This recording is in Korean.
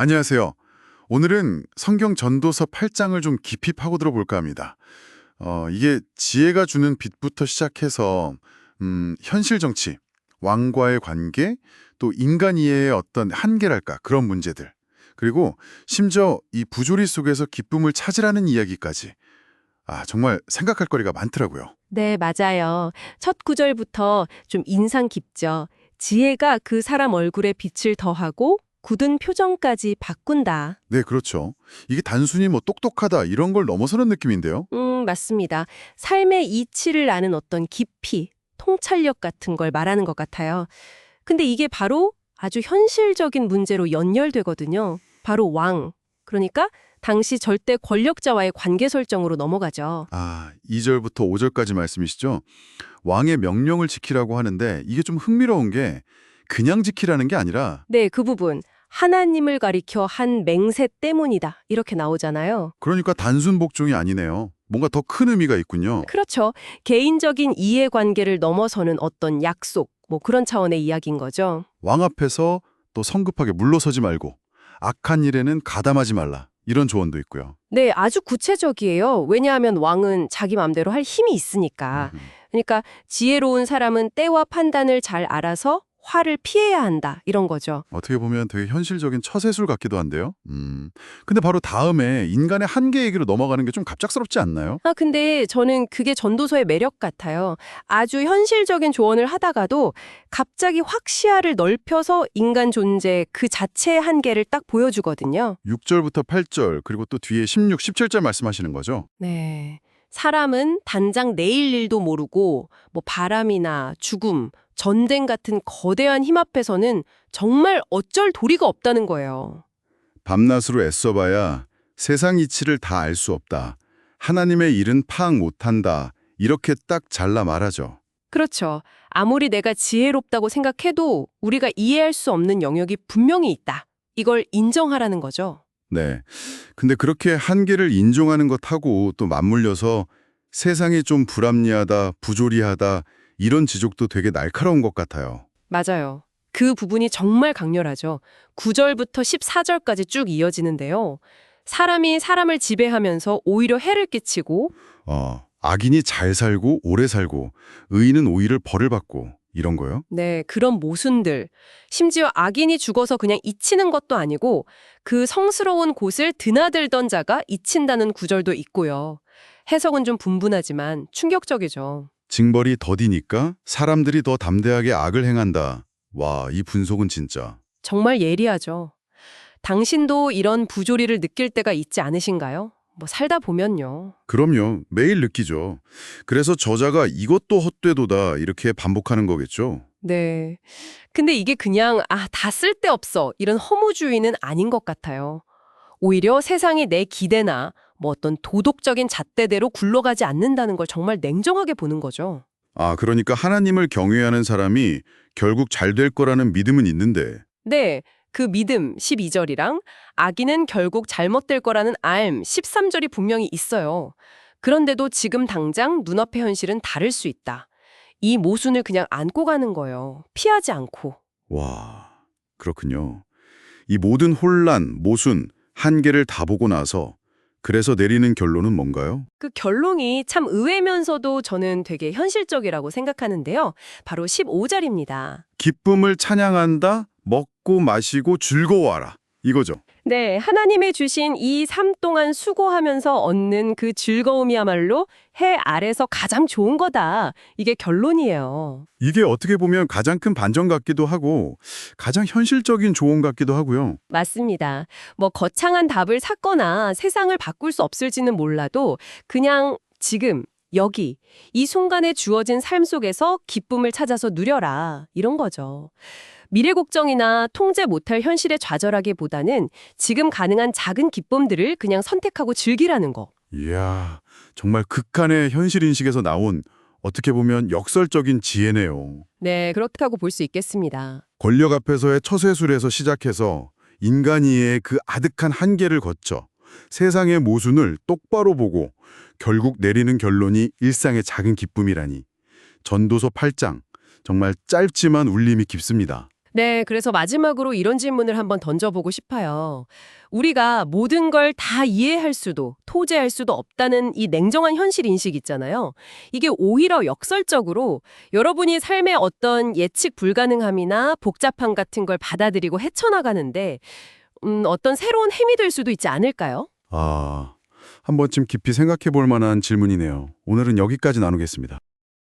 안녕하세요. 오늘은 성경 전도서 8장을 좀 깊이 파고들어 볼까 합니다. 이게 지혜가 주는 빛부터 시작해서 현실 정치, 왕과의 관계, 또 인간 이해의 어떤 한계랄까 그런 문제들, 그리고 심지어 이 부조리 속에서 기쁨을 찾으라는 이야기까지 정말 생각할 거리가 많더라고요. 네, 맞아요. 첫 구절부터 좀 인상 깊죠. 지혜가 그 사람 얼굴에 빛을 더하고 굳은 표정까지 바꾼다. 네, 그렇죠. 이게 단순히 뭐 똑똑하다 이런 걸 넘어서는 느낌인데요. 맞습니다. 삶의 이치를 아는 어떤 깊이, 통찰력 같은 걸 말하는 것 같아요. 근데 이게 바로 아주 현실적인 문제로 연결되거든요. 바로 왕. 그러니까 당시 절대 권력자와의 관계 설정으로 넘어가죠. 2절부터 5절까지 말씀이시죠? 왕의 명령을 지키라고 하는데 이게 좀 흥미로운 게 그냥 지키라는 게 아니라 네, 그 부분. 하나님을 가리켜 한 맹세 때문이다. 이렇게 나오잖아요. 그러니까 단순 복종이 아니네요. 뭔가 더 큰 의미가 있군요. 그렇죠. 개인적인 이해관계를 넘어서는 어떤 약속, 뭐 그런 차원의 이야기인 거죠. 왕 앞에서 또 성급하게 물러서지 말고 악한 일에는 가담하지 말라. 이런 조언도 있고요. 네, 아주 구체적이에요. 왜냐하면 왕은 자기 마음대로 할 힘이 있으니까. 그러니까 지혜로운 사람은 때와 판단을 잘 알아서 화를 피해야 한다. 이런 거죠. 어떻게 보면 되게 현실적인 처세술 같기도 한데요. 근데 바로 다음에 인간의 한계 얘기로 넘어가는 게 좀 갑작스럽지 않나요? 근데 저는 그게 전도서의 매력 같아요. 아주 현실적인 조언을 하다가도 갑자기 확 시야를 넓혀서 인간 존재 그 자체의 한계를 딱 보여주거든요. 6절부터 8절 그리고 또 뒤에 16, 17절 말씀하시는 거죠? 네. 사람은 단장 내일 일도 모르고 뭐 바람이나 죽음, 전쟁 같은 거대한 힘 앞에서는 정말 어쩔 도리가 없다는 거예요. 밤낮으로 애써봐야 세상 이치를 다 알 수 없다. 하나님의 일은 파악 못한다. 이렇게 딱 잘라 말하죠. 그렇죠. 아무리 내가 지혜롭다고 생각해도 우리가 이해할 수 없는 영역이 분명히 있다. 이걸 인정하라는 거죠. 네. 근데 그렇게 한계를 인정하는 것하고 또 맞물려서 세상이 좀 불합리하다, 부조리하다 이런 지적도 되게 날카로운 것 같아요. 맞아요. 그 부분이 정말 강렬하죠. 9절부터 14절까지 쭉 이어지는데요. 사람이 사람을 지배하면서 오히려 해를 끼치고 악인이 잘 살고 오래 살고 의인은 오히려 벌을 받고 이런 거요? 네, 그런 모순들. 심지어 악인이 죽어서 그냥 잊히는 것도 아니고 그 성스러운 곳을 드나들던 자가 잊힌다는 구절도 있고요. 해석은 좀 분분하지만 충격적이죠. 징벌이 더디니까 사람들이 더 담대하게 악을 행한다. 와, 이 분석은 진짜. 정말 예리하죠. 당신도 이런 부조리를 느낄 때가 있지 않으신가요? 뭐 살다 보면요. 그럼요. 매일 느끼죠. 그래서 저자가 이것도 헛되도다 이렇게 반복하는 거겠죠. 네. 근데 이게 그냥 다 쓸데없어 이런 허무주의는 아닌 것 같아요. 오히려 세상이 내 기대나 뭐 어떤 도덕적인 잣대대로 굴러가지 않는다는 걸 정말 냉정하게 보는 거죠. 그러니까 하나님을 경외하는 사람이 결국 잘 될 거라는 믿음은 있는데 네. 그 믿음 12절이랑 악인은 결국 잘못될 거라는 알 13절이 분명히 있어요. 그런데도 지금 당장 눈앞의 현실은 다를 수 있다. 이 모순을 그냥 안고 가는 거예요. 피하지 않고. 와, 그렇군요. 이 모든 혼란, 모순, 한계를 다 보고 나서 그래서 내리는 결론은 뭔가요? 그 결론이 참 의외면서도 저는 되게 현실적이라고 생각하는데요. 바로 15절입니다. 기쁨을 찬양한다, 먹고 마시고 즐거워하라. 이거죠. 네, 하나님의 주신 이 삶 동안 수고하면서 얻는 그 즐거움이야말로 해 아래서 가장 좋은 거다. 이게 결론이에요. 이게 어떻게 보면 가장 큰 반전 같기도 하고 가장 현실적인 조언 같기도 하고요. 맞습니다. 뭐 거창한 답을 찾거나 세상을 바꿀 수 없을지는 몰라도 그냥 지금 여기 이 순간에 주어진 삶 속에서 기쁨을 찾아서 누려라. 이런 거죠. 미래 걱정이나 통제 못할 현실에 좌절하기보다는 지금 가능한 작은 기쁨들을 그냥 선택하고 즐기라는 거. 이야, 정말 극한의 현실 인식에서 나온 어떻게 보면 역설적인 지혜네요. 네, 그렇다고 볼 수 있겠습니다. 권력 앞에서의 처세술에서 시작해서 인간 이해의 그 아득한 한계를 거쳐 세상의 모순을 똑바로 보고 결국 내리는 결론이 일상의 작은 기쁨이라니. 전도서 8장, 정말 짧지만 울림이 깊습니다. 네, 그래서 마지막으로 이런 질문을 한번 던져보고 싶어요. 우리가 모든 걸 다 이해할 수도, 토제할 수도 없다는 이 냉정한 현실 인식 있잖아요. 이게 오히려 역설적으로 여러분이 삶의 어떤 예측 불가능함이나 복잡함 같은 걸 받아들이고 헤쳐나가는데 어떤 새로운 힘이 될 수도 있지 않을까요? 한 번쯤 깊이 생각해 볼 만한 질문이네요. 오늘은 여기까지 나누겠습니다.